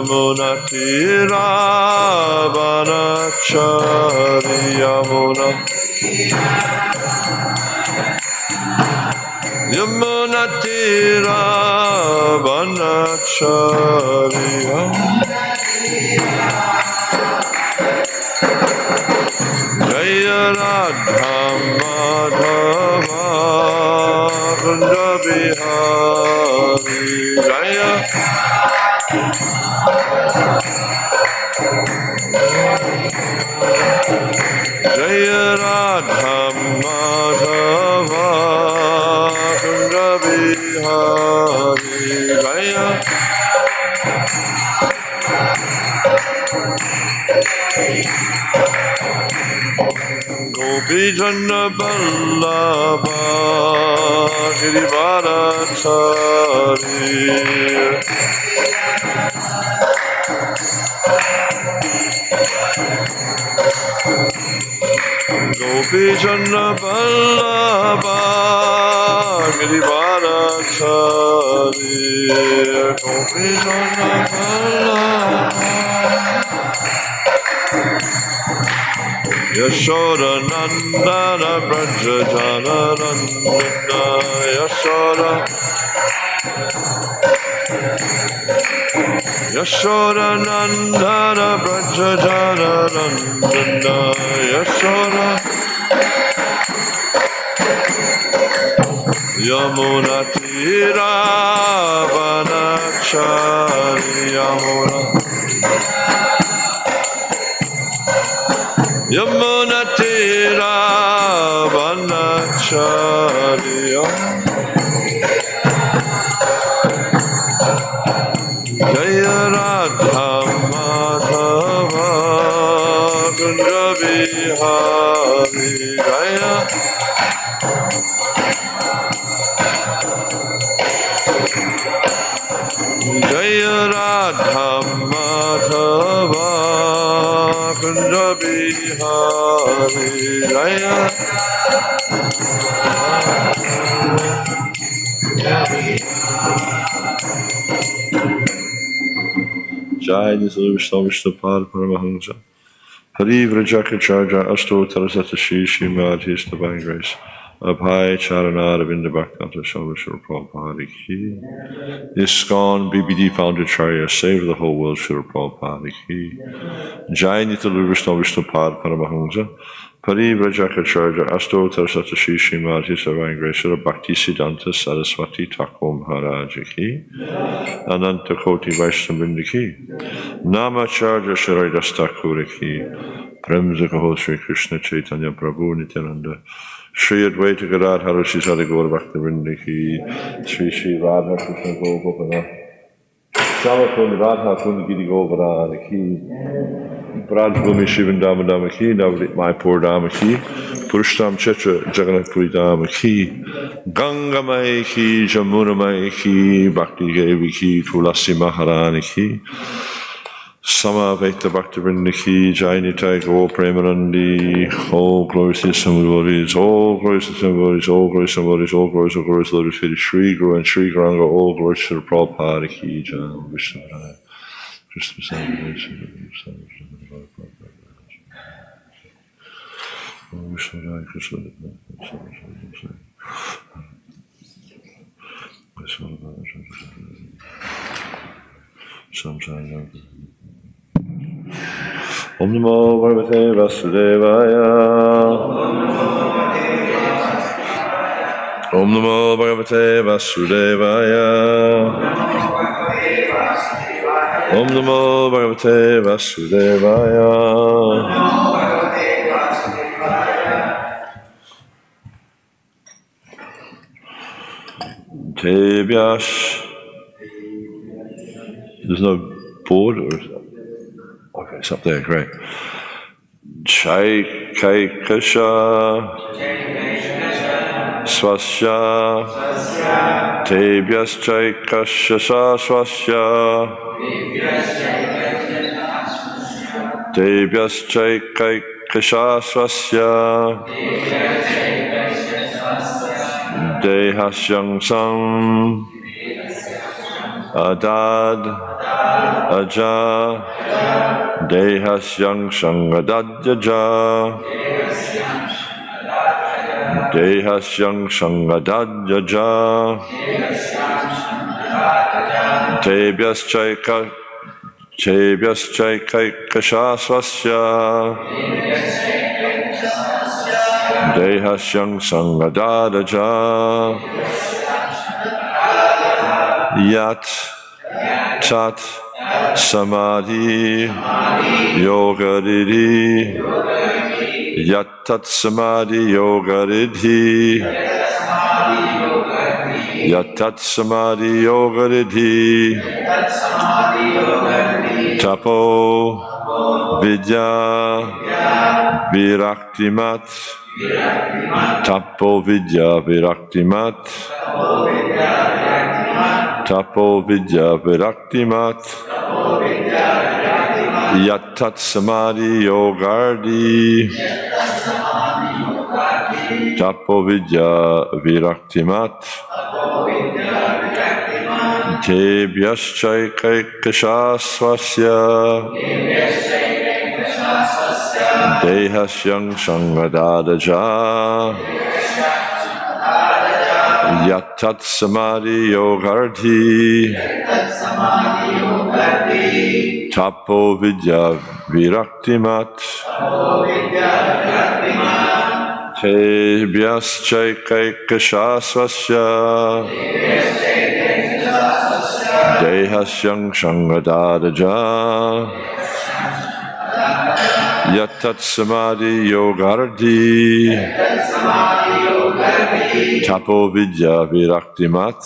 Yamunatiravanachari Yamunatiravanachari Jaya Radha Madhava Kunda Bihari Jaya Jaya Radha Madhava Kunda Bihari Jaya Gopi Jana Vallabha Girivardhari Gopi Jana Vallabha Girivardhari Gopi Jana Vallabha Yashoda Nandana Braja Jana Nandana Yashoda Yashoda Nandana Braja Jana Nandana Yashoda Yamunatiravanachari Yamuna Yamunatiravanachari Jaya Radha Madhava Kunda Bihari Jaya Jaya Radha Madhava Kunda Bihari Jaya Jai Nitya Vishnu Vishnu Pad Paramahansa Hari Vrajakacharya Asto Tarasata Shri Srimad His Divine Grace Abhay Charana Ravinda Bhaktivinoda Swami Srila Prabhupada Ki ISKCON BBD Founder Charya Save the whole world Srila Prabhupada Ki Jai Nitya Vishnu Vishnu Pad Paramahansa Hari Vrajakacharya Asto Tarasata Shri Srimad His Divine Grace Srila Bhakti Siddhanta Saraswati Thakur Maharaj Ki Ananta Koti Vaishnavrinda Ki Namacharya Shri Thakur Ki Premja Kaho Sri Krishna Chaitanya Prabhu Nityananda Shri Advaita Gadadhara Shri Sadhguru Bhaktivinoda Ki Shri Shri Radha Krishna Gopala Syamasundar Radha Kund Giri Govardhana Ki Braj Bhumi Shivandama Dama Ki Navadip Mayapur Dama Ki Purushtam Chetra Jagannath Puri Dama Ki Ganga Mai Ki Jamuna Mai Ki Bhakti Devi Ki Tulasi Maharani Ki Samaveta Bhaktivinoda Ki Jai Nitai Gaur Premanandi All glories to some devotees, all glories to some devotees, all glories to some devotees, all glories to Lord Shri Guru and Shri Garanga, all glories to the Prabhupada Ki Jai Vishnu Krishna Sandhya Vishnu Krishna Om Namo Bhagavate Vasudevaya Om Namo Bhagavate Vasudevaya Om Namo Bhagavate Vasudevaya Tebyash. There's no board or okay, it's up there, great. Chai Kai Kasha Swasya Tebhyas Chai Kasha Swasya Tebhyas Chai Kai Kasha Swasya Dehasyang Sam Adad Aja Dehasyang Sangadadyaja Dehasyang Sangadadyaja Tebhyaschaikashasvasya Dehasyang Sangadadaja Yat Tat Samadhi Yogaridhi Yat Tat Samadhi Yogaridhi Yat Tat Samadhi Yogaridhi Tapo Vidya Viraktimat Tapo Vidya Viraktimat Tapo Vidya Viraktimat Yat Tat Samadhi Yogardi Tapo Vidya Viraktimat Tebhyaschaikashasvasya Dehasyang Sangadadaja Yat Tat Samadhi Yogardi Tapo Vidya Viraktimat Tebhyaschaikashasvasya Dehasyang Sangadadaja Yat Tat Samadhi Yogardi Tapo Vidya Viraktimat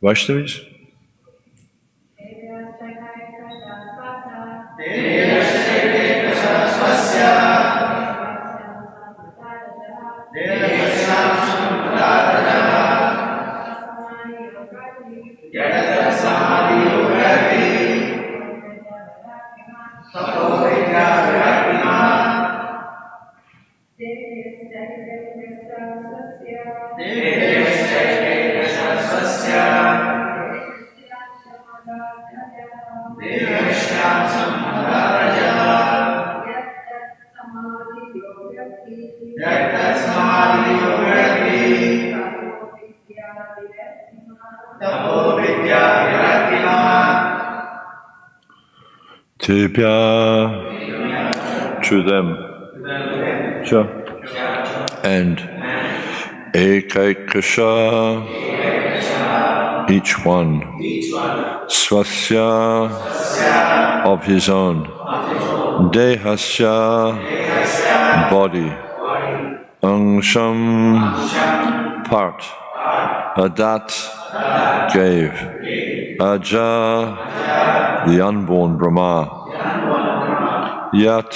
Vaishnavis? Tebya to them, Cha, and Ekaikasha, each one, Swasya, of his own, Dehasya, body, Angsham, part, Adat, gave, Aja, the unborn Brahma, Yat,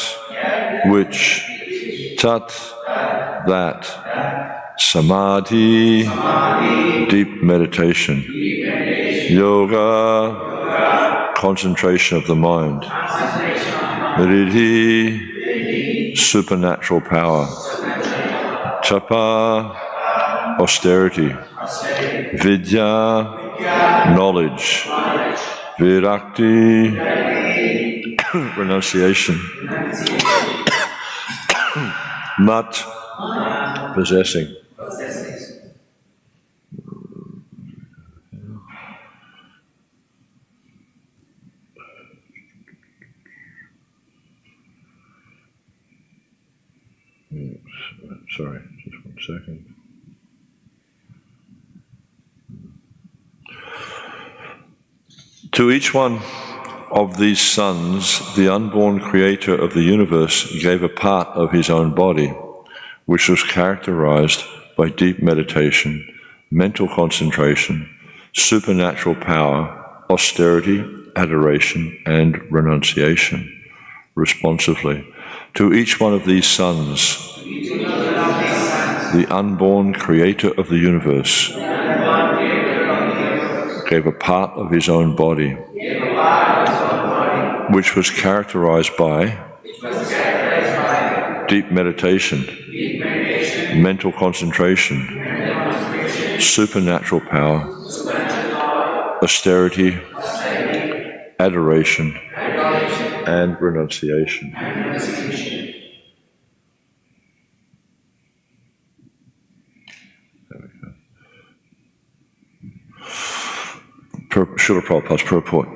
which, tat, that, samadhi, deep meditation, yoga, concentration of the mind, riddhi, supernatural power, tapa, austerity, vidya, knowledge, virakti, renunciation, mat, possessing. Sorry, just 1 second. To each one of these sons, the unborn creator of the universe gave a part of his own body, which was characterized by deep meditation, mental concentration, supernatural power, austerity, adoration, and renunciation, responsively. To each one of these sons, the unborn creator of the universe gave a part of his own body, which was characterized by deep meditation, mental concentration, supernatural power, austerity, adoration, and renunciation. Srila Prabhupada's purport.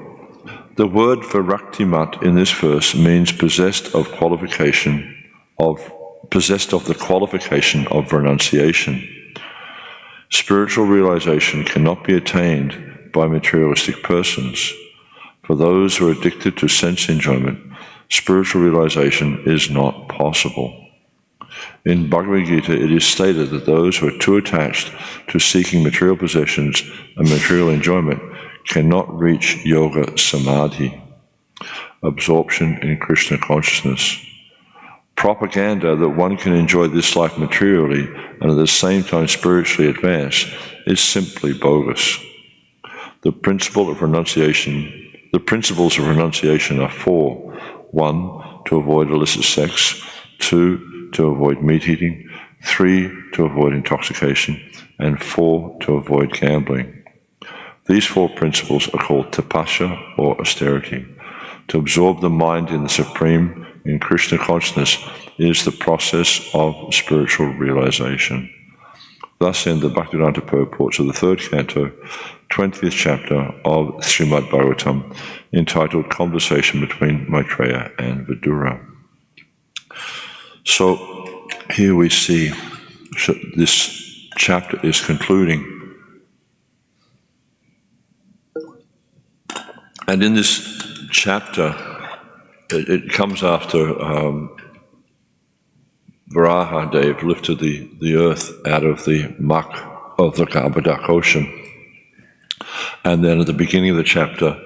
The word Viraktimat in this verse means possessed of the qualification of renunciation. Spiritual realization cannot be attained by materialistic persons. For those who are addicted to sense enjoyment, spiritual realization is not possible. In Bhagavad Gita, it is stated that those who are too attached to seeking material possessions and material enjoyment cannot reach yoga samadhi, absorption in Krishna consciousness. Propaganda that one can enjoy this life materially and at the same time spiritually advance is simply bogus. The principles of renunciation are 4. 1, to avoid illicit sex. 2, to avoid meat eating. 3, to avoid intoxication. And 4, to avoid gambling. These 4 principles are called tapasya or austerity. To absorb the mind in the Supreme, in Krishna consciousness, is the process of spiritual realization. Thus end the Bhaktivedanta purports of the 3rd canto, 20th chapter of Srimad Bhagavatam, entitled Conversation between Maitreya and Vidura. So here we see this chapter is concluding. And in this chapter, it comes after Varaha Dev lifted the earth out of the muck of the Garbhodak ocean. And then at the beginning of the chapter,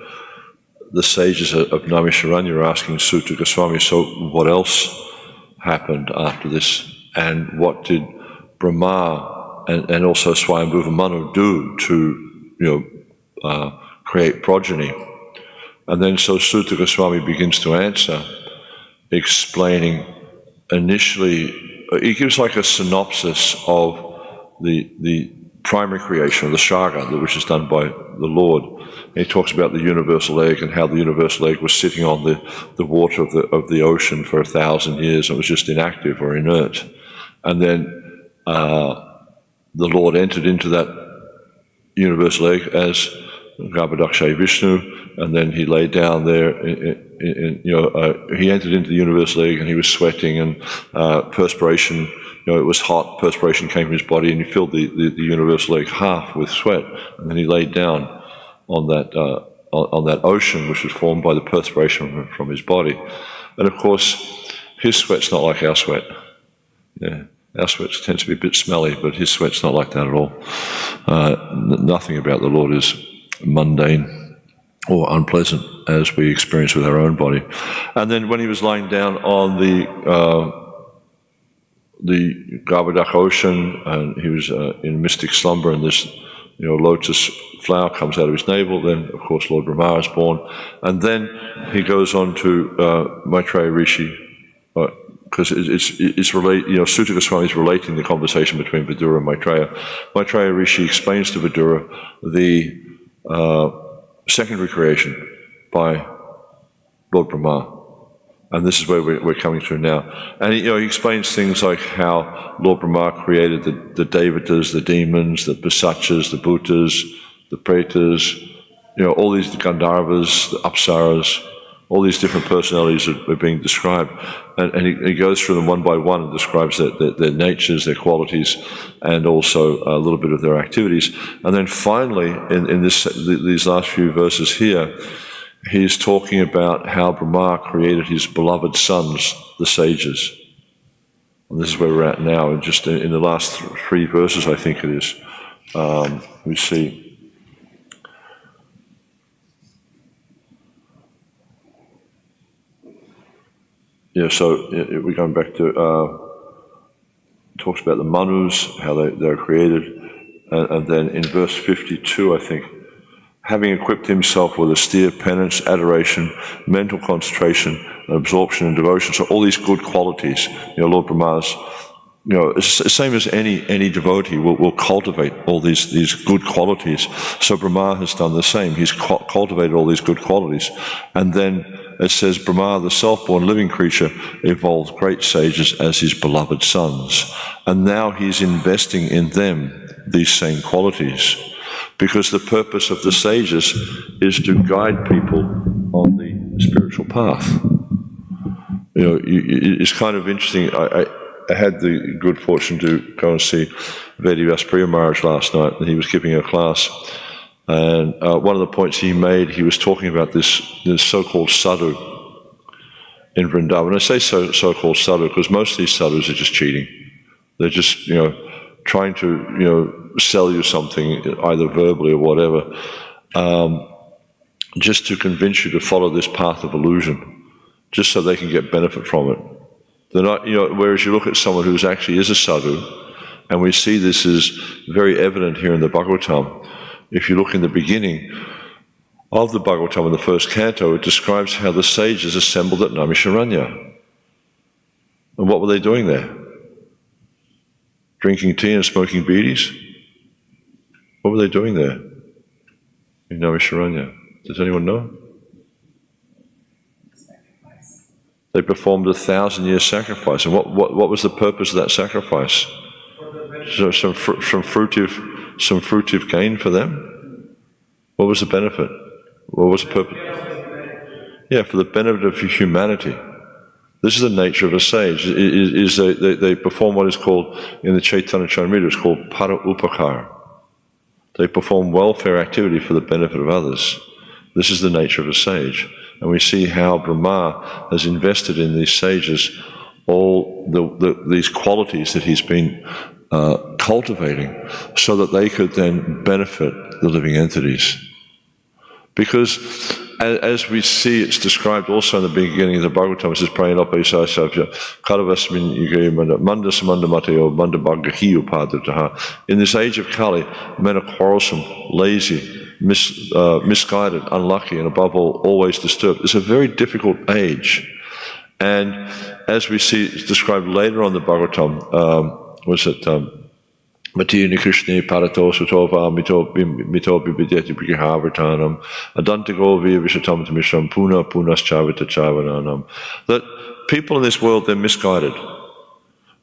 the sages of Naimisharanya are asking Suta Goswami, so what else happened after this? And what did Brahma and also Swayambhuva Manu do to create progeny? And then so Suta Goswami begins to answer, explaining initially, he gives like a synopsis of the primary creation of the Shaga, which is done by the Lord. And he talks about the universal egg and how the universal egg was sitting on the water of the ocean for 1,000 years and was just inactive or inert. And then the Lord entered into that universal egg as Garbhodakshay Vishnu, and then he lay down there. He entered into the universal egg, and he was sweating, and perspiration. It was hot. Perspiration came from his body, and he filled the universal egg half with sweat. And then he laid down on that ocean, which was formed by the perspiration from his body. And of course, his sweat's not like our sweat. Yeah. Our sweat tends to be a bit smelly, but his sweat's not like that at all. Nothing about the Lord is mundane or unpleasant as we experience with our own body. And then when he was lying down on the Kavaca ocean, and he was in mystic slumber, and this lotus flower comes out of his navel, then of course Lord Brahma is born. And then he goes on to Maitreya Rishi, because it's Sutta Goswami is relating the conversation between Vidura and Maitreya. Maitreya Rishi explains to Vidura the secondary creation by Lord Brahma. And this is where we're coming through now. And he explains things like how Lord Brahma created the Devatas, the demons, the Pisachas, the Bhutas, the Pretas, all these Gandharvas, the Apsaras, all these different personalities are being described. And he goes through them one by one and describes their natures, their qualities, and also a little bit of their activities. And then finally, in these last few verses here, he's talking about how Brahma created his beloved sons, the sages. And this is where we're at now. And just in the last three verses, I think it is, we see. Yeah, so we're going back to, talks about the Manus, how they're created. And then in verse 52, I think, having equipped himself with austere penance, adoration, mental concentration, and absorption and devotion. So all these good qualities, Lord Brahma's, it's the same as any devotee will cultivate all these good qualities. So Brahma has done the same. He's cultivated all these good qualities. And then it says, Brahma, the self-born living creature, evolved great sages as his beloved sons. And now he's investing in them these same qualities. Because the purpose of the sages is to guide people on the spiritual path. It's kind of interesting. I had the good fortune to go and see Vedivyas Priya Maharaj last night, and he was giving a class. And one of the points he made, he was talking about this so-called sadhu in Vrindavan. I say so-called sadhu because most of these sadhus are just cheating. They're just, trying to, sell you something, either verbally or whatever, just to convince you to follow this path of illusion, just so they can get benefit from it. They're not, whereas you look at someone who actually is a sadhu, and we see this is very evident here in the Bhagavatam. If you look in the beginning of the Bhagavatam in the first canto, it describes how the sages assembled at Naimisharanya. And what were they doing there? Drinking tea and smoking beedis? What were they doing there in Naimisharanya? Does anyone know? They performed a 1,000-year sacrifice. And what was the purpose of that sacrifice? So some fruitive gain for them? What was the benefit? What was the purpose? Yeah, for the benefit of humanity. This is the nature of a sage. They perform what is called, in the Chaitanya Charamrita, it's called para upakar. They perform welfare activity for the benefit of others. This is the nature of a sage. And we see how Brahma has invested in these sages all these qualities that he's been cultivating so that they could then benefit the living entities. Because as we see, it's described also in the beginning of the Bhagavatam, it says, Prayanapai Sasavya, Karavasmin Yuge Mandasamanda Mateo, Mandabagahi Upadataha. In this age of Kali, men are quarrelsome, lazy, misguided, unlucky, and above all, always disturbed. It's a very difficult age. And as we see, it's described later on the Bhagavatam, Matini Krishna Parato Sutova Mito Bibidyati Brihavartanam Adantigo Via Vishatam Mishram Puna Punas Chavita Chavananam. That people in this world, they're misguided.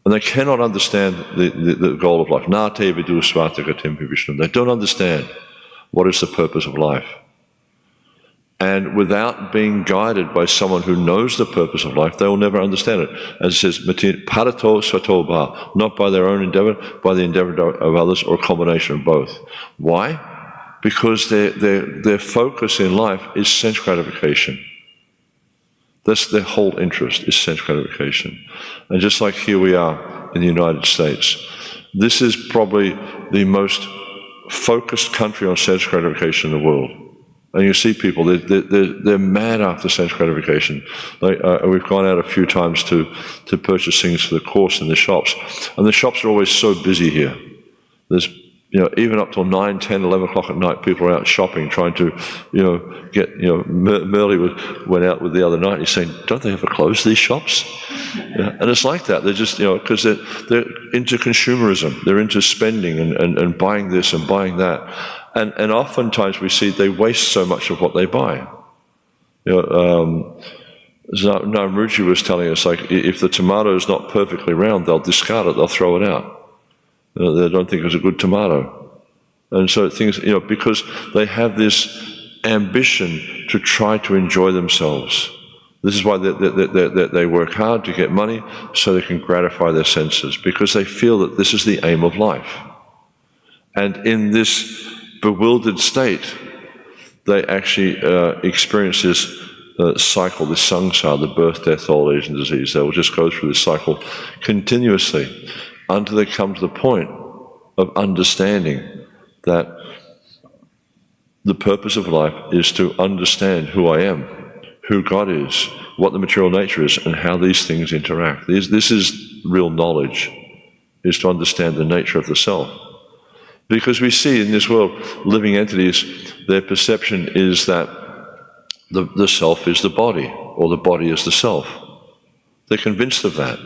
And they cannot understand the goal of life. Nate Vidu Svatakatim Vishnu. They don't understand what is the purpose of life. And without being guided by someone who knows the purpose of life, they will never understand it. As it says, parato svatoba, not by their own endeavor, by the endeavor of others, or a combination of both. Why? Because their focus in life is sense gratification. That's their whole interest, is sense gratification. And just like here we are in the United States, this is probably the most focused country on sense gratification in the world. And you see people, they're mad after sense gratification. We've gone out a few times to purchase things for the course in the shops. And the shops are always so busy here. There's, even up till 9, 10, 11 o'clock at night, people are out shopping, trying to, get, Merle went out with the other night, and he's saying, don't they ever close these shops? Yeah. And it's like that. They're just, because they're into consumerism. They're into spending and buying this and buying that. And oftentimes we see they waste so much of what they buy. Namruji was telling us, like, if the tomato is not perfectly round, they'll discard it, they'll throw it out. They don't think it's a good tomato. And so things, because they have this ambition to try to enjoy themselves. This is why they work hard to get money, so they can gratify their senses, because they feel that this is the aim of life. And in this bewildered state, they actually experience this cycle, this samsara, the birth, death, old age, and disease. They will just go through this cycle continuously until they come to the point of understanding that the purpose of life is to understand who I am, who God is, what the material nature is, and how these things interact. This is real knowledge, is to understand the nature of the self. Because we see in this world, living entities, their perception is that the self is the body, or the body is the self. They're convinced of that.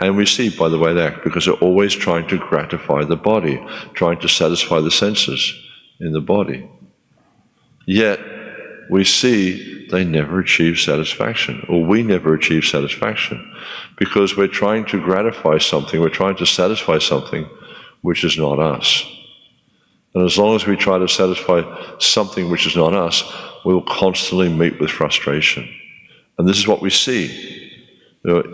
And we see by the way they act, because they're always trying to gratify the body, trying to satisfy the senses in the body. Yet, we see they never achieve satisfaction, or we never achieve satisfaction, because we're trying to gratify something, we're trying to satisfy something which is not us. And as long as we try to satisfy something which is not us, we will constantly meet with frustration. And this is what we see.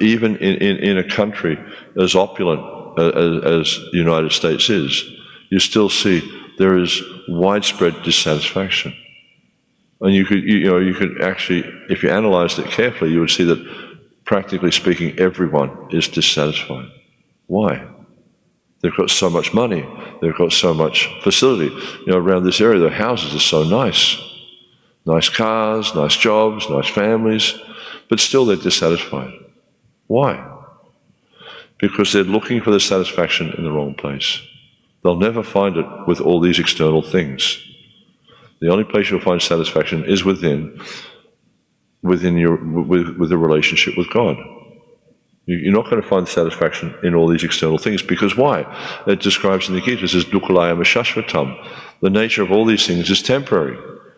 Even in a country as opulent as the United States is, you still see there is widespread dissatisfaction. And you could actually, if you analysed it carefully, you would see that practically speaking, everyone is dissatisfied. Why? They've got so much money, they've got so much facility. Around this area, their houses are so nice. Nice cars, nice jobs, nice families, but still they're dissatisfied. Why? Because they're looking for the satisfaction in the wrong place. They'll never find it with all these external things. The only place you'll find satisfaction is within the relationship with God. You're not going to find satisfaction in all these external things, because why? It describes in the Gita, it says, Dukkalayam Shashvatam. The nature of all these things is temporary,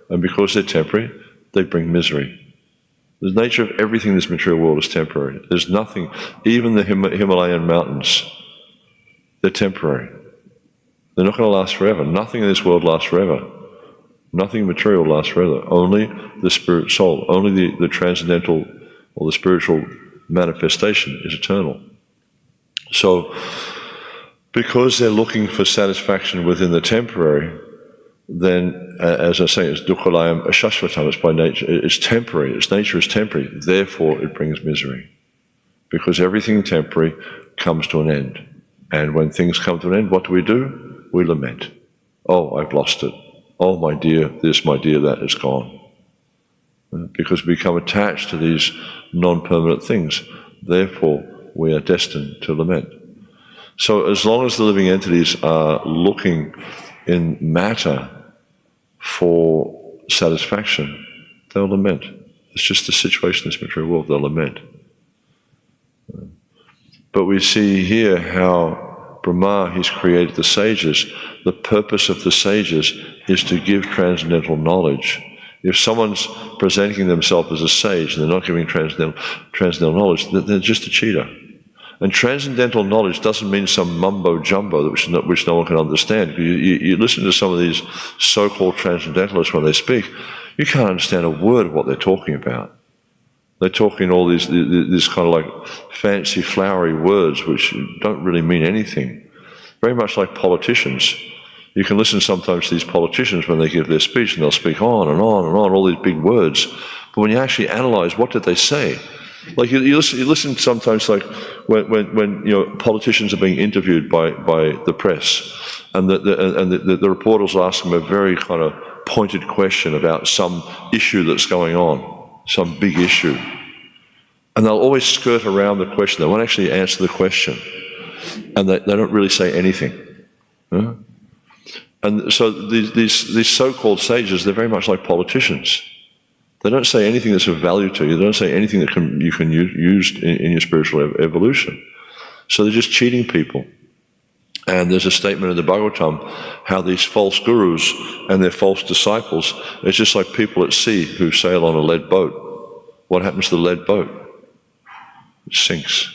and because they're temporary, they bring misery. The nature of everything in this material world is temporary. There's nothing, even the Himalayan mountains, they're temporary. They're not going to last forever. Nothing in this world lasts forever. Nothing material lasts forever. Only the spirit soul, only the transcendental or the spiritual manifestation is eternal. So, because they're looking for satisfaction within the temporary, then, as I say, it's dukkalayam ashashvatam, it's by nature, it's temporary, its nature is temporary, therefore it brings misery. Because everything temporary comes to an end. And when things come to an end, what do? We lament. Oh, I've lost it. Oh, my dear, this, my dear, that is gone. Because we become attached to these non-permanent things. Therefore, we are destined to lament. So as long as the living entities are looking in matter for satisfaction, they'll lament. It's just the situation in this material world, they'll lament. But we see here how Brahma, he's created the sages. The purpose of the sages is to give transcendental knowledge. If someone's presenting themselves as a sage and they're not giving transcendental knowledge, they're just a cheater. And transcendental knowledge doesn't mean some mumbo-jumbo which no one can understand. You listen to some of these so-called transcendentalists when they speak, you can't understand a word of what they're talking about. They're talking all these kind of like fancy, flowery words which don't really mean anything. Very much like politicians. You can listen sometimes to these politicians when they give their speech, and they'll speak on and on and on, all these big words. But when you actually analyze, what did they say? Like you listen sometimes, like when politicians are being interviewed by the press, and the reporters ask them a very kind of pointed question about some issue that's going on, some big issue. And they'll always skirt around the question. They won't actually answer the question. And they don't really say anything. Huh? And so these so-called sages, they're very much like politicians. They don't say anything that's of value to you. They don't say anything that you can use in your spiritual evolution. So they're just cheating people. And there's a statement in the Bhagavatam how these false gurus and their false disciples, it's just like people at sea who sail on a lead boat. What happens to the lead boat? It sinks.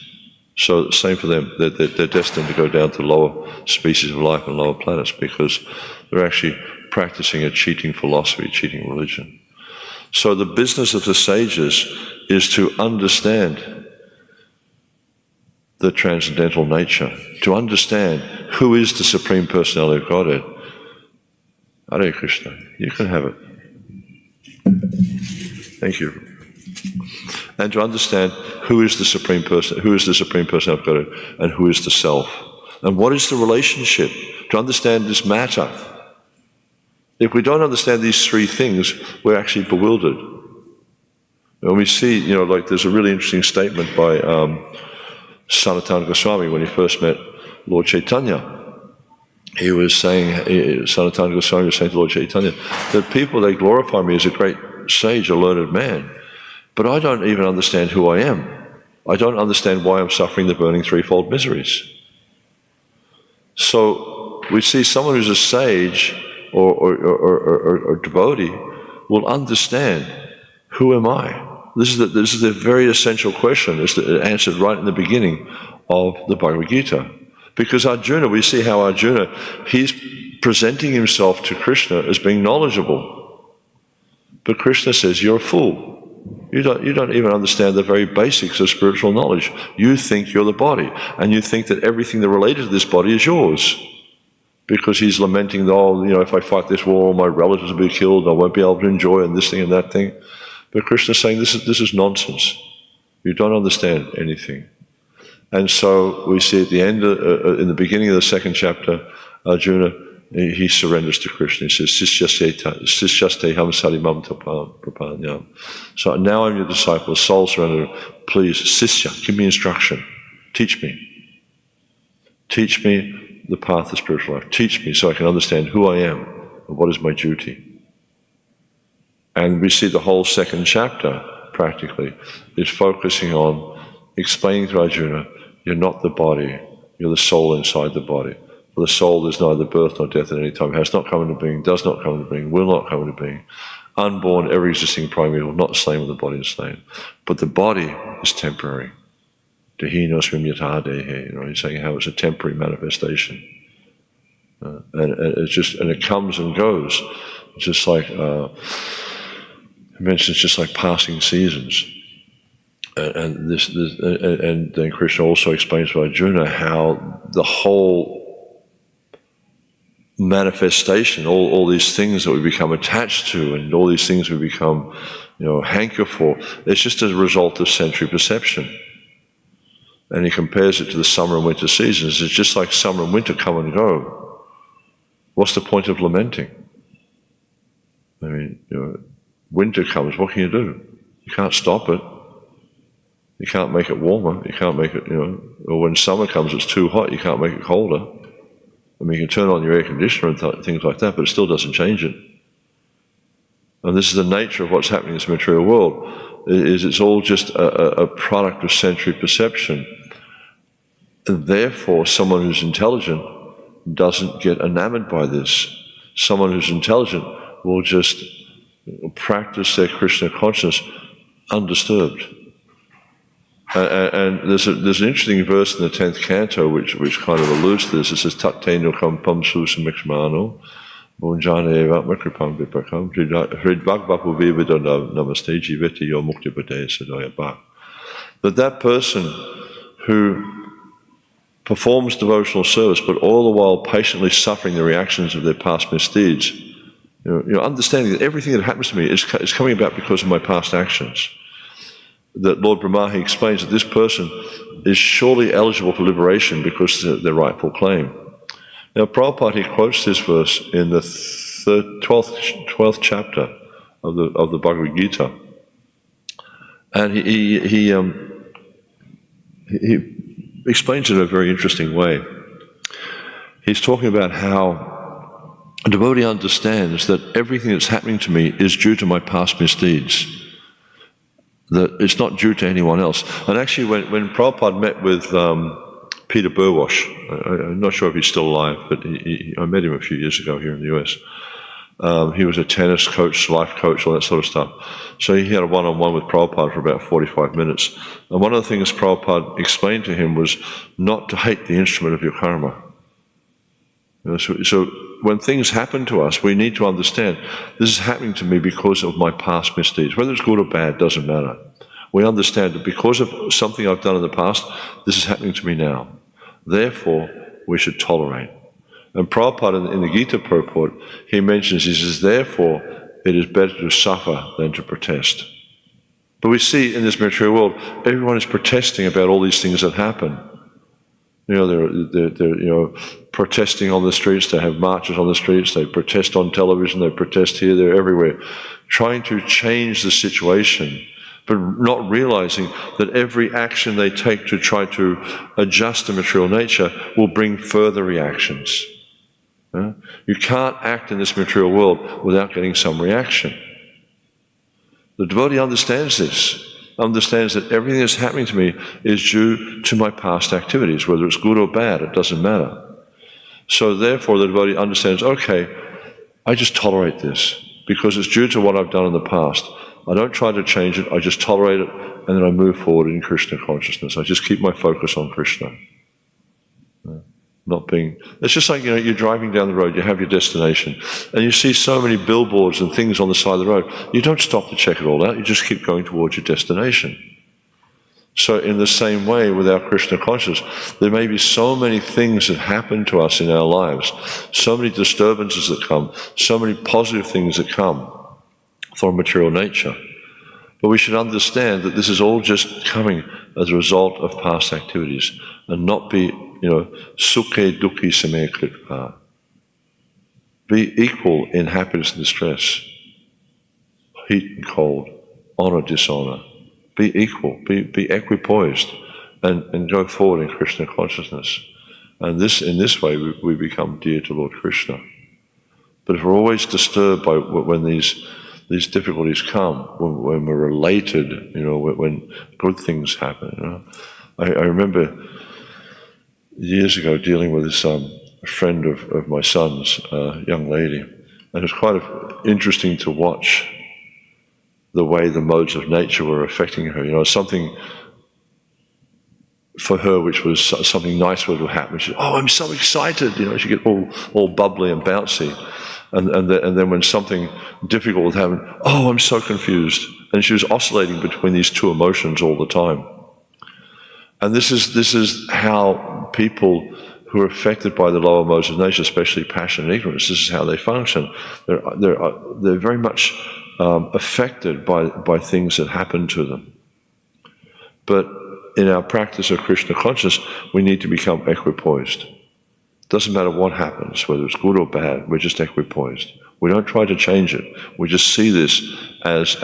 So same for them. They're destined to go down to lower species of life and lower planets because they're actually practicing a cheating philosophy, cheating religion. So the business of the sages is to understand the transcendental nature, to understand who is the Supreme Personality of Godhead. Hare Krishna, you can have it. Thank you. And to understand who is the Supreme Person, who is the Supreme Personality of Godhead, and who is the Self. And what is the relationship? To understand this matter. If we don't understand these three things, we're actually bewildered. And we see, like there's a really interesting statement by Sanatana Goswami when he first met Lord Chaitanya. He was saying, Sanatana Goswami was saying to Lord Chaitanya, that people, they glorify me as a great sage, a learned man, but I don't even understand who I am. I don't understand why I'm suffering the burning threefold miseries. So we see someone who's a sage or devotee will understand, who am I? This is a very essential question. It's answered right in the beginning of the Bhagavad Gita. Because Arjuna, we see how Arjuna, he's presenting himself to Krishna as being knowledgeable. But Krishna says, you're a fool. You don't even understand the very basics of spiritual knowledge. You think you're the body, and you think that everything that related to this body is yours. Because he's lamenting, if I fight this war, my relatives will be killed, I won't be able to enjoy and this thing and that thing. But Krishna's saying, this is nonsense. You don't understand anything. And so we see at the end, in the beginning of the second chapter, Arjuna, he surrenders to Krishna. He says, Sishyasteham sarimam prapanyam. So now I'm your disciple, soul surrender. Please, Sisya, give me instruction. Teach me. Teach me the path of spiritual life. Teach me so I can understand who I am and what is my duty. And we see the whole second chapter, practically, is focusing on explaining to Arjuna, you're not the body, you're the soul inside the body. For the soul is neither birth nor death at any time, has not come into being, does not come into being, will not come into being. Unborn, ever existing primeval, not slain when the body is slain. But the body is temporary. Dehino swimyata dehe, he's saying how it's a temporary manifestation. And it's just, and it comes and goes. It's just like, he mentions just like passing seasons. And then Krishna also explains to Arjuna how the whole manifestation, all these things that we become attached to, and all these things we become, hanker for, it's just a result of sensory perception. And he compares it to the summer and winter seasons. It's just like summer and winter come and go. What's the point of lamenting? I mean, winter comes, what can you do? You can't stop it. You can't make it warmer. You can't make it, or when summer comes, it's too hot, you can't make it colder. I mean, you can turn on your air conditioner and things like that, but it still doesn't change it. And this is the nature of what's happening in this material world, is it's all just a product of sensory perception. And therefore, someone who's intelligent doesn't get enamored by this. Someone who's intelligent will just practice their Krishna consciousness undisturbed. And there's an interesting verse in the 10th canto which kind of alludes to this. It says, Tatteno kampam susamikshmano bunjana evatma kripam vipakam hridvagvapu vivido namaste jiveti yo muktipade sadoya bhak. That person who performs devotional service, but all the while patiently suffering the reactions of their past misdeeds, understanding that everything that happens to me is coming about because of my past actions. That Lord Brahma, he explains that this person is surely eligible for liberation because of their rightful claim. Now, Prabhupada, he quotes this verse in the 12th chapter of the Bhagavad Gita, and he explains it in a very interesting way. He's talking about how a devotee understands that everything that's happening to me is due to my past misdeeds, that it's not due to anyone else. And actually, when Prabhupada met with Peter Burwash, I'm not sure if he's still alive, but I met him a few years ago here in the US. He was a tennis coach, life coach, all that sort of stuff. So he had a one-on-one with Prabhupada for about 45 minutes. And one of the things Prabhupada explained to him was not to hate the instrument of your karma. You know, so when things happen to us, we need to understand, this is happening to me because of my past misdeeds. Whether it's good or bad, doesn't matter. We understand that because of something I've done in the past, this is happening to me now. Therefore, we should tolerate. And Prabhupada in the Gita purport, he mentions, he says, therefore, it is better to suffer than to protest. But we see in this material world, everyone is protesting about all these things that happen. You know, they're protesting on the streets, they have marches on the streets, they protest on television, they protest here, they're everywhere, trying to change the situation, but not realizing that every action they take to try to adjust the material nature will bring further reactions. You can't act in this material world without getting some reaction. The devotee understands this, understands that everything that's happening to me is due to my past activities, whether it's good or bad, it doesn't matter. So therefore the devotee understands, okay, I just tolerate this because it's due to what I've done in the past. I don't try to change it, I just tolerate it, and then I move forward in Krishna consciousness. I just keep my focus on Krishna. Not being, it's just like, you're driving down the road, you have your destination, and you see so many billboards and things on the side of the road. You don't stop to check it all out, you just keep going towards your destination. So in the same way with our Krishna consciousness, there may be so many things that happen to us in our lives, so many disturbances that come, so many positive things that come from material nature. But we should understand that this is all just coming as a result of past activities, and not be, sukhe dukhi same kripa. Be equal in happiness and distress, heat and cold, honor, dishonor. Be equal, be equipoised, and go forward in Krishna consciousness. And in this way we become dear to Lord Krishna. But if we're always disturbed by when these difficulties come, when we're related, when good things happen. I remember years ago dealing with this friend of my son's, young lady, and it was quite interesting to watch the way the modes of nature were affecting her. Something for her which was something nice would happen. She'd, I'm so excited, she'd get all bubbly and bouncy. And then when something difficult would happen, I'm so confused. And she was oscillating between these two emotions all the time. And this is how people who are affected by the lower modes of nature, especially passion and ignorance, this is how they function. They're very much affected by things that happen to them. But in our practice of Krishna consciousness, we need to become equipoised. Doesn't matter what happens, whether it's good or bad, we're just equipoised. We don't try to change it. We just see this as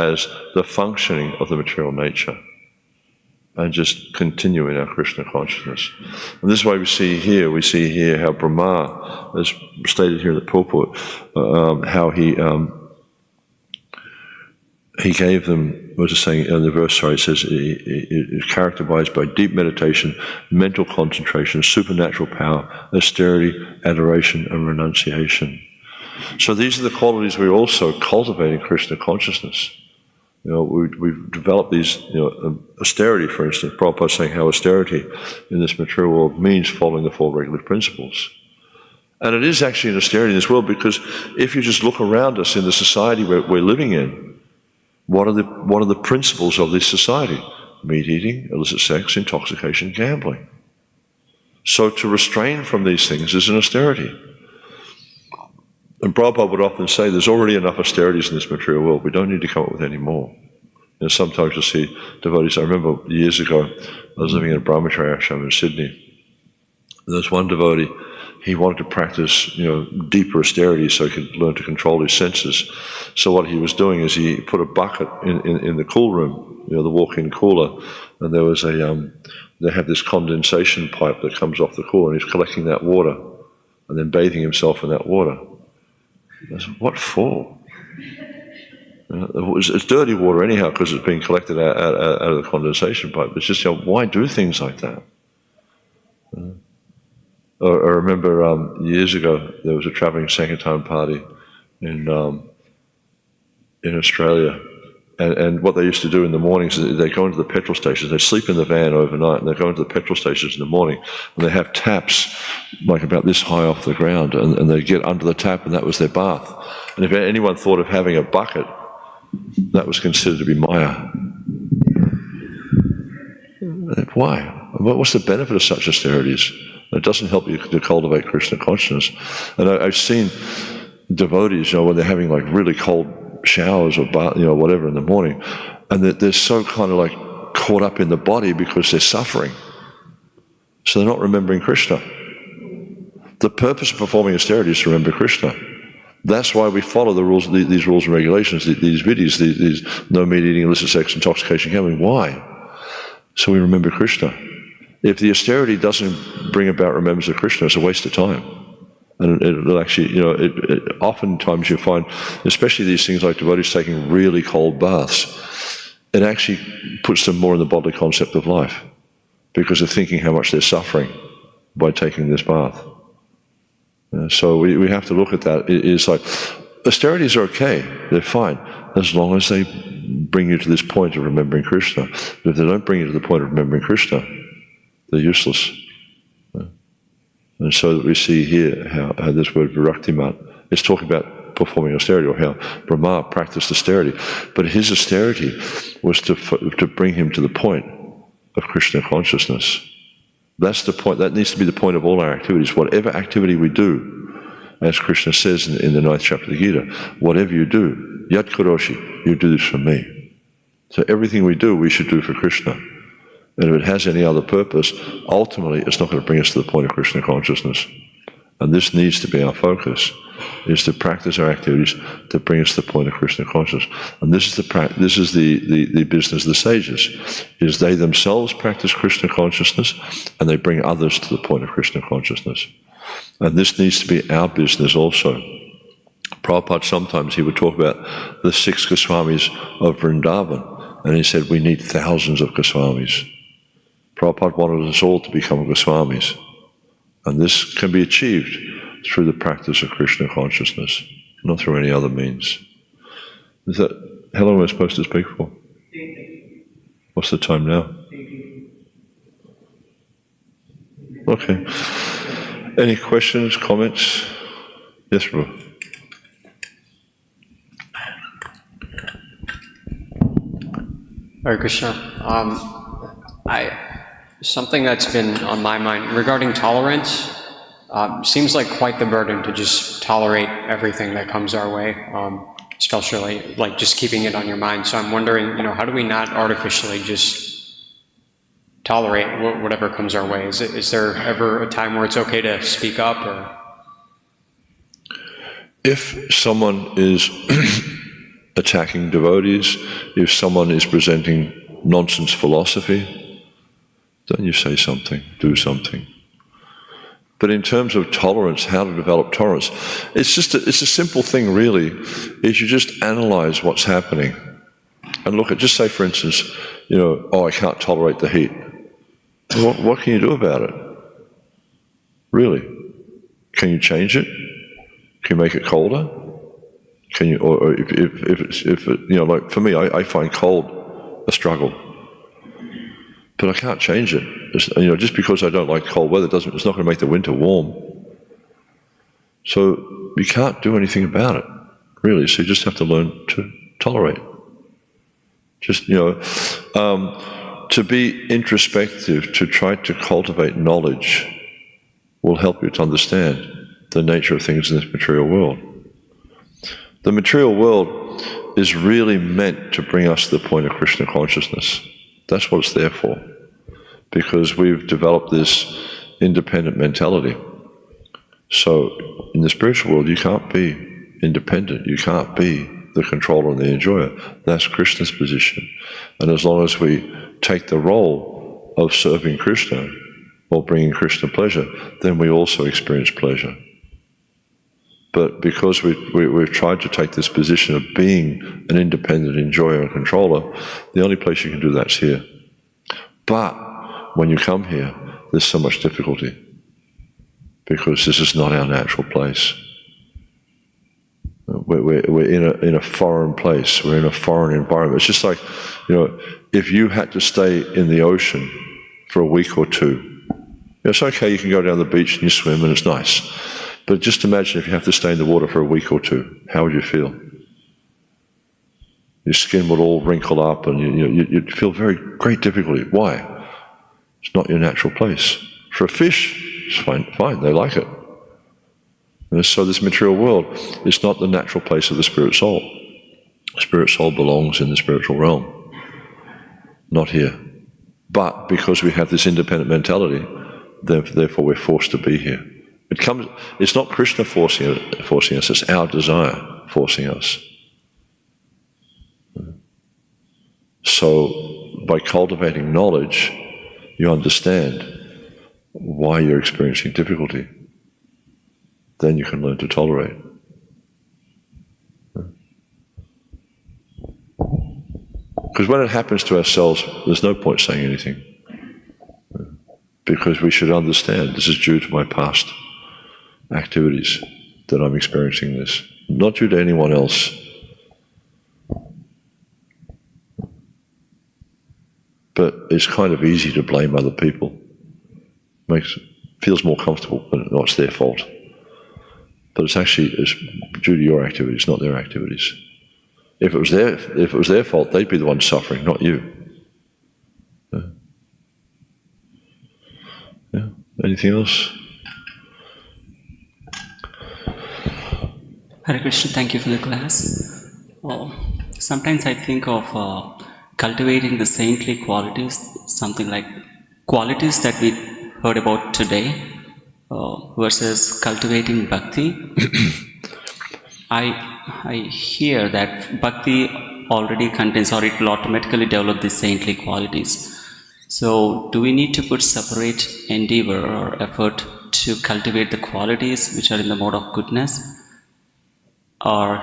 the functioning of the material nature, and just continue in our Krishna consciousness. And this is why we see here how Brahma, as stated here in the purport, how he gave them, what was it saying in the verse, it says, it is characterized by deep meditation, mental concentration, supernatural power, austerity, adoration, and renunciation. So these are the qualities we also cultivate in Krishna consciousness. We've developed these, austerity, for instance. Prabhupada saying how austerity in this material world means following the four regulative principles. And it is actually an austerity in this world, because if you just look around us in the society we're living in, what are the principles of this society? Meat eating, illicit sex, intoxication, gambling. So to restrain from these things is an austerity. And Prabhupada would often say there's already enough austerities in this material world, we don't need to come up with any more. Sometimes you'll see devotees. I remember years ago, I was living in a brahmachari ashram in Sydney, There's one devotee, he wanted to practice, deeper austerity so he could learn to control his senses. So what he was doing is he put a bucket in the cool room, the walk-in cooler, and there was they have this condensation pipe that comes off the cooler, and he's collecting that water and then bathing himself in that water. I said, what for? It's dirty water anyhow because it's being collected out of the condensation pipe. It's just, why do things like that? I remember years ago there was a travelling Sankirtan party in Australia, and what they used to do in the mornings is they go into the petrol stations. They sleep in the van overnight, and they go into the petrol stations in the morning, and they have taps like about this high off the ground, and they get under the tap, and that was their bath. And if anyone thought of having a bucket, that was considered to be Maya. Why? What's the benefit of such austerities? It doesn't help you to cultivate Krishna consciousness. And I've seen devotees, when they're having like really cold showers or whatever in the morning, and they're so kind of like caught up in the body because they're suffering. So they're not remembering Krishna. The purpose of performing austerity is to remember Krishna. That's why we follow the rules, these rules and regulations, these vidhis, these no meat eating, illicit sex, intoxication, gambling. Why? So we remember Krishna. If the austerity doesn't bring about remembrance of Krishna, it's a waste of time. And it'll actually, oftentimes you find, especially these things like devotees taking really cold baths, it actually puts them more in the bodily concept of life because they're thinking how much they're suffering by taking this bath. So we have to look at that. It's like, austerities are okay, they're fine, as long as they bring you to this point of remembering Krishna. But if they don't bring you to the point of remembering Krishna, they're useless. And so that we see here how this word viraktimat is talking about performing austerity, or how Brahma practiced austerity. But his austerity was to bring him to the point of Krishna consciousness. That's the point. That needs to be the point of all our activities. Whatever activity we do, as Krishna says in the 9th chapter of the Gita, whatever you do, yat karoshi, you do this for me. So everything we do, we should do for Krishna. And if it has any other purpose, ultimately it's not going to bring us to the point of Krishna consciousness. And this needs to be our focus, is to practice our activities to bring us to the point of Krishna consciousness. And this is the business of the sages, is they themselves practice Krishna consciousness and they bring others to the point of Krishna consciousness. And this needs to be our business also. Prabhupada, sometimes he would talk about the 6 Goswamis of Vrindavan, and he said we need thousands of Goswamis. Prabhupada wanted us all to become Goswamis. And this can be achieved through the practice of Krishna consciousness, not through any other means. Is that how long am I supposed to speak for? What's the time now? Okay. Any questions, comments? Yes, bro. Hare Krishna. Something that's been on my mind regarding tolerance, seems like quite the burden to just tolerate everything that comes our way, especially like just keeping it on your mind. So I'm wondering, how do we not artificially just tolerate whatever comes our way? Is there ever a time where it's okay to speak up? Or? If someone is attacking devotees, if someone is presenting nonsense philosophy, then you say something, do something. But in terms of tolerance, how to develop tolerance, it's a simple thing really, is you just analyze what's happening. And look at, just say for instance, I can't tolerate the heat. What can you do about it? Really? Can you change it? Can you make it colder? Can you, or if like for me, I find cold a struggle. But I can't change it. Just because I don't like cold weather it's not going to make the winter warm. So you can't do anything about it, really. So you just have to learn to tolerate. Just, to be introspective, to try to cultivate knowledge will help you to understand the nature of things in this material world. The material world is really meant to bring us to the point of Krishna consciousness. That's what it's there for. Because we've developed this independent mentality. So in the spiritual world, you can't be independent. You can't be the controller and the enjoyer. That's Krishna's position. And as long as we take the role of serving Krishna or bringing Krishna pleasure, then we also experience pleasure. But because we've tried to take this position of being an independent enjoyer and controller, the only place you can do that's here. But when you come here, there's so much difficulty because this is not our natural place. We're in a foreign place. We're in a foreign environment. It's just like, if you had to stay in the ocean for a week or two, it's okay, you can go down the beach and you swim and it's nice. But just imagine if you have to stay in the water for a week or two, how would you feel? Your skin would all wrinkle up and you'd feel great difficulty. Why? It's not your natural place. For a fish, it's fine, they like it. And so this material world is not the natural place of the spirit soul. The spirit soul belongs in the spiritual realm, not here. But because we have this independent mentality, therefore we're forced to be here. It's not Krishna forcing us, it's our desire forcing us. So by cultivating knowledge, you understand why you're experiencing difficulty. Then you can learn to tolerate. Because when it happens to ourselves, there's no point saying anything. Because we should understand this is due to my past activities that I'm experiencing this, not due to anyone else. But it's kind of easy to blame other people. Feels more comfortable when it's their fault. But it's due to your activities, not their activities. If it was their fault, they'd be the ones suffering, not you. Yeah. Anything else? Hare Krishna, thank you for the class. Sometimes I think of cultivating the saintly qualities, something like qualities that we heard about today, versus cultivating bhakti. I hear that bhakti already contains, or it will automatically develop the saintly qualities. So do we need to put separate endeavor or effort to cultivate the qualities which are in the mode of goodness? Or,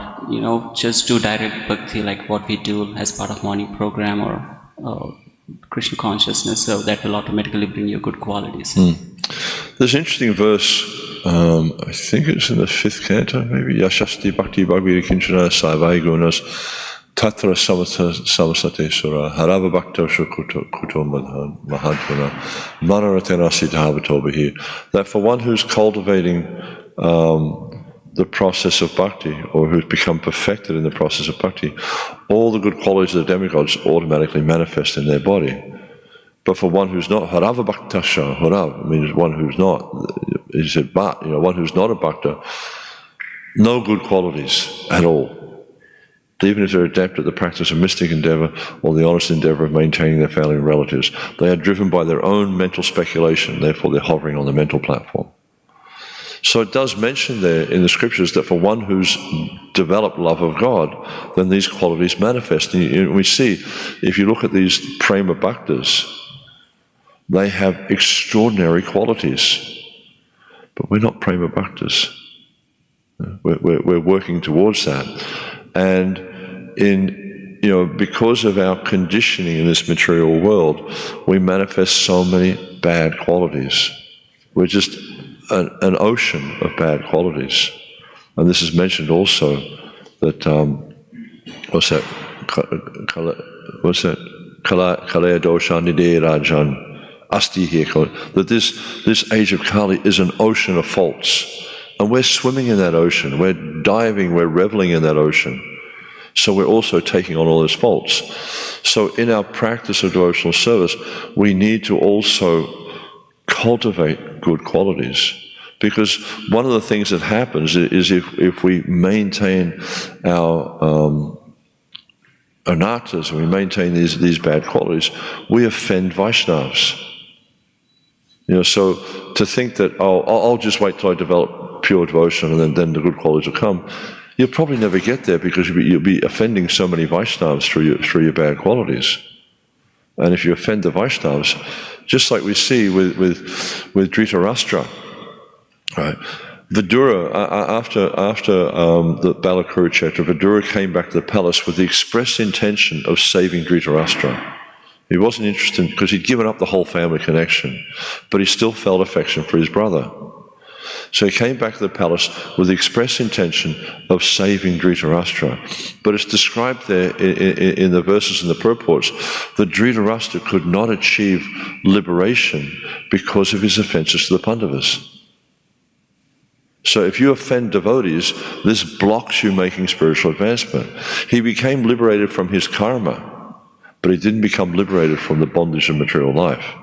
just do direct bhakti like what we do as part of morning program or Krishna consciousness, so that will automatically bring you good qualities. There's an interesting verse, I think it's in the 5th canto, maybe, Yashasti Bhakti Bhagavata Kinchana Savai Gunas Tatra Samasate Sura Harava Bhakta Kuto Mahadvana Manaratena Siddhavatobahi. That for one who's cultivating the process of bhakti, or who's become perfected in the process of bhakti, all the good qualities of the demigods automatically manifest in their body. But for one who's not, harava bhaktasha, harav means one who's not, he said, but, one who's not a bhakta, no good qualities at all. Even if they're adept at the practice of mystic endeavor or the honest endeavor of maintaining their family and relatives, they are driven by their own mental speculation, therefore they're hovering on the mental platform. So it does mention there in the scriptures that for one who's developed love of God, then these qualities manifest. And we see, if you look at these prema bhaktas, they have extraordinary qualities. But we're not prema bhaktas. We're working towards that. And because of our conditioning in this material world, we manifest so many bad qualities. We're just an ocean of bad qualities. And this is mentioned also that, Kalaya dosha nide rajan asti here, that this age of Kali is an ocean of faults. And we're swimming in that ocean, we're diving, we're reveling in that ocean. So we're also taking on all those faults. So in our practice of devotional service, we need to also cultivate good qualities. Because one of the things that happens is if we maintain our anarthas, and we maintain these bad qualities, we offend Vaishnavas. So to think that, I'll just wait till I develop pure devotion and then the good qualities will come, you'll probably never get there because you'll be offending so many Vaishnavas through your bad qualities. And if you offend the Vaishnavas, just like we see with Dhritarashtra, right? Vidura, after the Battle of Kurukshetra, Vidura came back to the palace with the express intention of saving Dhritarashtra. He wasn't interested because he'd given up the whole family connection, but he still felt affection for his brother. So he came back to the palace with the express intention of saving Dhritarashtra. But it's described there in the verses in the purports that Dhritarashtra could not achieve liberation because of his offenses to the Pandavas. So if you offend devotees, this blocks you making spiritual advancement. He became liberated from his karma, but he didn't become liberated from the bondage of material life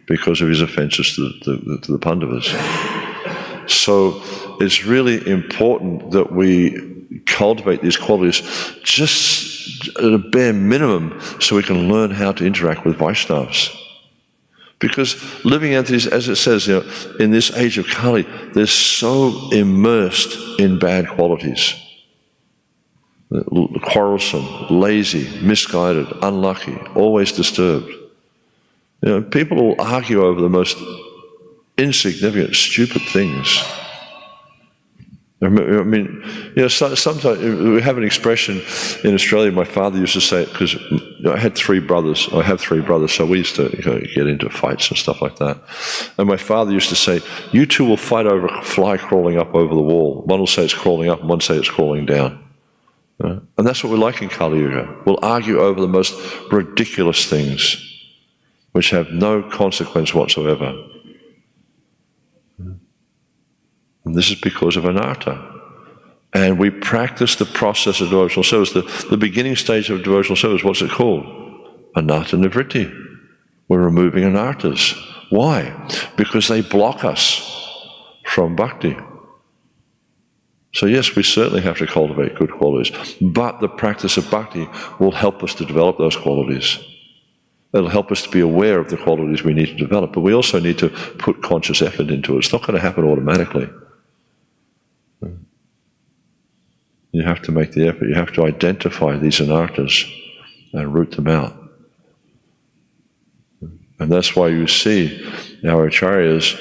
because of his offenses to the Pandavas. So it's really important that we cultivate these qualities just at a bare minimum so we can learn how to interact with Vaishnavas. Because living entities, as it says, in this age of Kali, they're so immersed in bad qualities. Quarrelsome, lazy, misguided, unlucky, always disturbed. People will argue over the most insignificant, stupid things. I mean, sometimes we have an expression in Australia. My father used to say it because I have three brothers, so we used to get into fights and stuff like that. And my father used to say, "You two will fight over a fly crawling up over the wall. One will say it's crawling up, and one say it's crawling down." And that's what we're like in Kali Yuga. We'll argue over the most ridiculous things, which have no consequence whatsoever. And this is because of anartha. And we practice the process of devotional service. The beginning stage of devotional service, what's it called? Anartha nivritti. We're removing anarthas. Why? Because they block us from bhakti. So yes, we certainly have to cultivate good qualities, but the practice of bhakti will help us to develop those qualities. It'll help us to be aware of the qualities we need to develop, but we also need to put conscious effort into it. It's not going to happen automatically. You have to make the effort. You have to identify these anarthas and root them out. And that's why you see our acharyas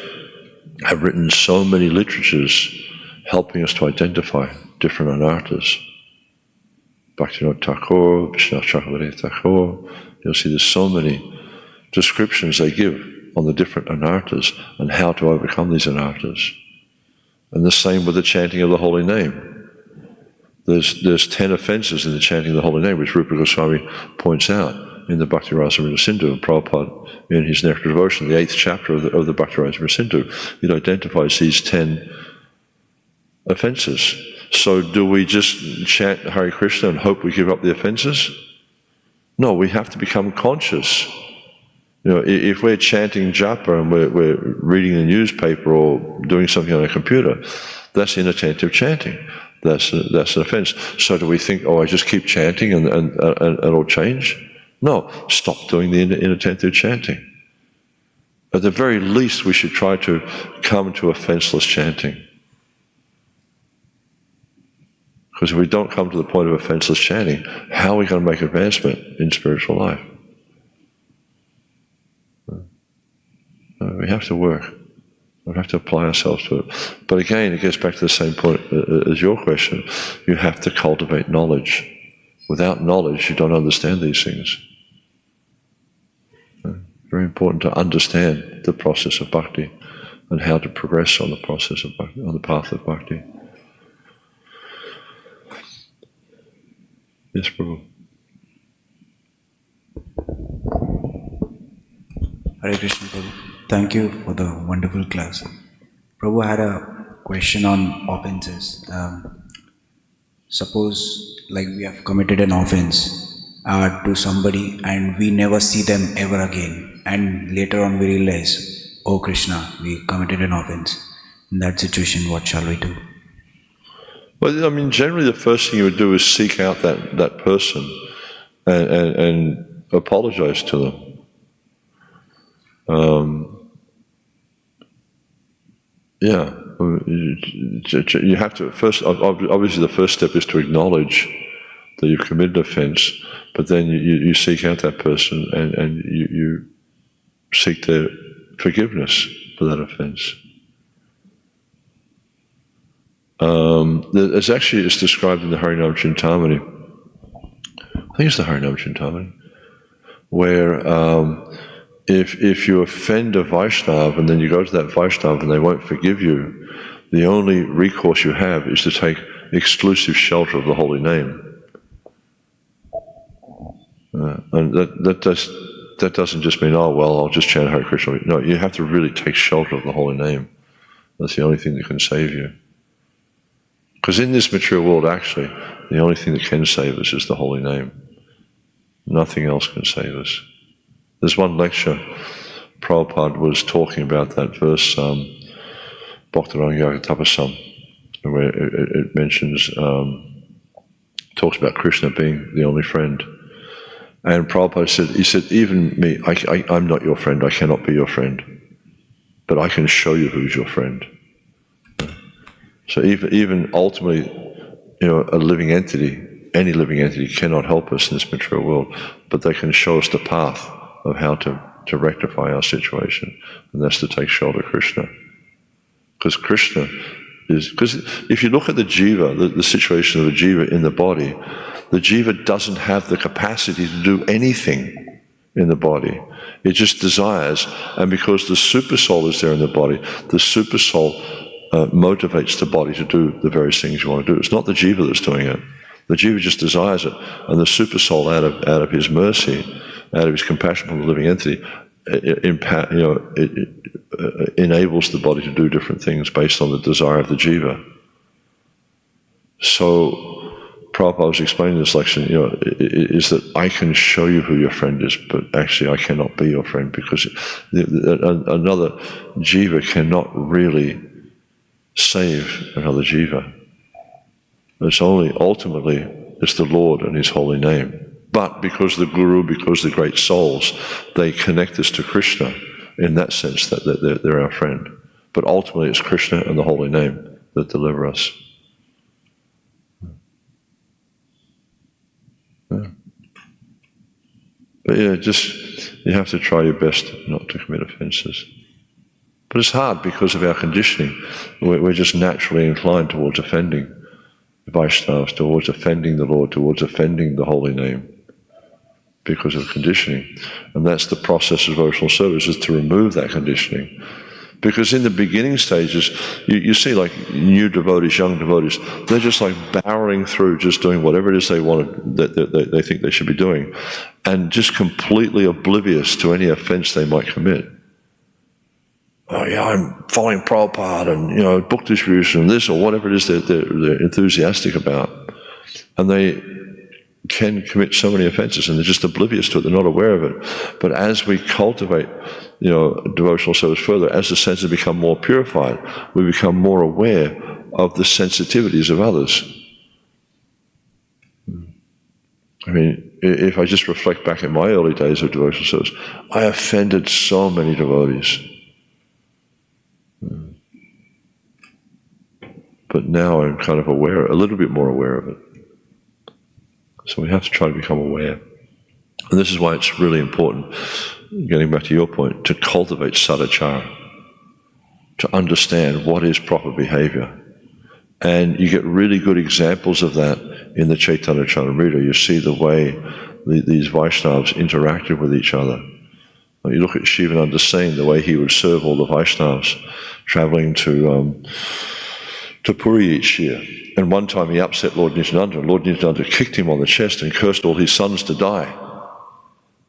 have written so many literatures helping us to identify different anarthas. Bhaktivinoda Thakur, Vishnu Chakravarti Thakur, you'll see there's so many descriptions they give on the different anarthas and how to overcome these anarthas. And the same with the chanting of the holy name. There's 10 offences in the chanting of the holy name, which Rupa Goswami points out in the Bhakti Rasamrita Sindhu, and Prabhupada in his Nectar Devotion, the 8th chapter of the Bhakti Rasamrita Sindhu, it identifies these 10 offences. So do we just chant Hare Krishna and hope we give up the offences? No, we have to become conscious. If we're chanting japa and we're reading the newspaper or doing something on a computer, that's inattentive chanting. That's an offense. So do we think, I just keep chanting and it'll change? No, stop doing the inattentive chanting. At the very least, we should try to come to offenseless chanting. Because if we don't come to the point of offenseless chanting, how are we going to make advancement in spiritual life? We have to work. We have to apply ourselves to it. But again, it gets back to the same point as your question. You have to cultivate knowledge. Without knowledge, you don't understand these things. Very important to understand the process of bhakti and how to progress on the process of bhakti, on the path of bhakti. Yes, Prabhu. Hare Krishna, Prabhu. Thank you for the wonderful class. Prabhu, I had a question on offenses. Suppose we have committed an offense to somebody and we never see them ever again, and later on we realize, oh Krishna, we committed an offense. In that situation, what shall we do? Well, I mean, generally the first thing you would do is seek out that person and apologize to them. Yeah. You have to, first, obviously the first step is to acknowledge that you've committed offense, but then you seek out that person and you seek their forgiveness for that offense. It's described in the Harinam Chintamani. I think it's the Harinam Chintamani, where if you offend a Vaishnava and then you go to that Vaishnava and they won't forgive you, the only recourse you have is to take exclusive shelter of the holy name. And that doesn't just mean, oh, well, I'll just chant Hare Krishna. No, you have to really take shelter of the holy name. That's the only thing that can save you. Because in this material world, actually, the only thing that can save us is the holy name. Nothing else can save us. There's one lecture, Prabhupada was talking about that verse, Bhaktarang Yagatapasam, where it mentions, talks about Krishna being the only friend. And Prabhupada said, even me, I'm not your friend, I cannot be your friend, but I can show you who's your friend. So even ultimately, a living entity, any living entity cannot help us in this material world, but they can show us the path of how to rectify our situation, and that's to take shelter of Krishna. Because Krishna is, because if you look at the jiva, the situation of the jiva in the body, the jiva doesn't have the capacity to do anything in the body. It just desires, and because the super soul is there in the body, the super soul motivates the body to do the various things you want to do. It's not the jiva that's doing it. The jiva just desires it, and the super soul, out of his mercy, out of his compassion for the living entity, it enables the body to do different things based on the desire of the jiva. So Prabhupada was explaining this lesson, is that I can show you who your friend is, but actually I cannot be your friend, because another jiva cannot really save another jiva. It's only, ultimately, it's the Lord and His holy name. But because the Guru, because the great souls, they connect us to Krishna in that sense, that they're our friend. But ultimately it's Krishna and the holy name that deliver us. Yeah. But you have to try your best not to commit offenses. But it's hard because of our conditioning. We're just naturally inclined towards offending Vaishnavas, towards offending the Lord, towards offending the holy name, because of conditioning. And that's the process of devotional service, is to remove that conditioning. Because in the beginning stages, you see like new devotees, young devotees, they're just like barreling through, just doing whatever it is they want, that they think they should be doing, and just completely oblivious to any offense they might commit. Oh yeah, I'm following Prabhupada and book distribution and this or whatever it is that they're enthusiastic about, and they can commit so many offenses and they're just oblivious to it, they're not aware of it. But as we cultivate devotional service further, as the senses become more purified, we become more aware of the sensitivities of others. I mean, if I just reflect back in my early days of devotional service, I offended so many devotees. But now I'm kind of aware, a little bit more aware of it. So we have to try to become aware. And this is why it's really important, getting back to your point, to cultivate sadachara, to understand what is proper behavior. And you get really good examples of that in the Chaitanya Charitamrita. You see the way these Vaishnavas interacted with each other. You look at Shivananda Singh, the way he would serve all the Vaishnavas, traveling to Puri each year. And one time he upset Lord Nityananda, and Lord Nityananda kicked him on the chest and cursed all his sons to die.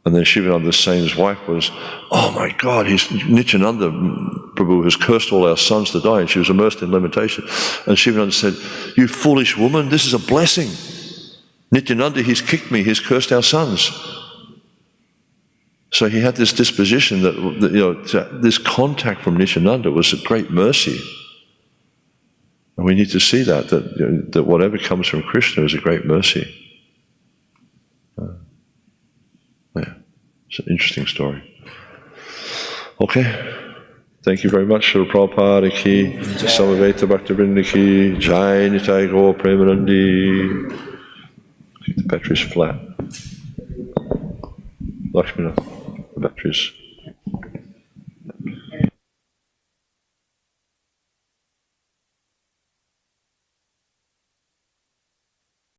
And then Shivananda Singh's wife was, oh my God, Nityananda Prabhu has cursed all our sons to die, and she was immersed in lamentation. And Shivananda said, you foolish woman, this is a blessing. Nityananda, he's kicked me, he's cursed our sons. So he had this disposition that this contact from Nityananda was a great mercy. And we need to see that whatever comes from Krishna is a great mercy. Yeah, it's an interesting story. Okay, Thank you very much, Srila Prabhupada ki, Samaveta Bhaktivinoda ki, Jai Nitai Gaur Premanandi. I think the battery's flat. Lakshmana, the battery's